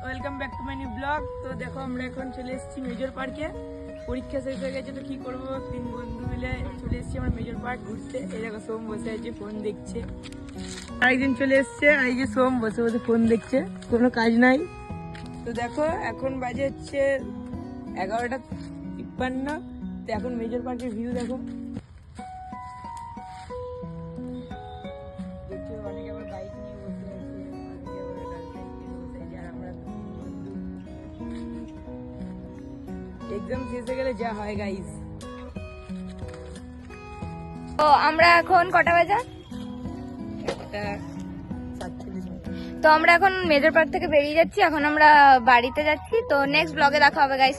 Welcome back to my new blog. তো দেখো আমরা এখন চলে এসেছি মেজর পার্কে। পরীক্ষা শেষ হয়ে গেছে, তো কি করবো, 3 বন্ধু মিলে চলে এসেছি আমরা মেজর পার্ক ঘুরতে। এই দেখো সোম বসে আছে, ফোন দেখছে। আরেকদিন চলে এসছে, আর এই যে সোম বসে বসে ফোন দেখছে, কোনো কাজ নাই। তো দেখো এখন বাজে হচ্ছে 11:53। তো এখন মেজর পার্কের ভিউ দেখো। অনেকে আবার বাইক নিয়ে বসে আছে, অনেকে আবার গার্লফ্রেন্ড নিয়ে বসে আছে, আর আমরা এক্সাম শেষ হয়ে গেলে যা হয় গাইস। তো আমরা এখন কটা বাজে? তো আমরা এখন মেজর পার্ক থেকে বেরিয়ে যাচ্ছি, এখন আমরা বাড়িতে যাচ্ছি। তো নেক্সট ব্লগে দেখা হবে গাইস।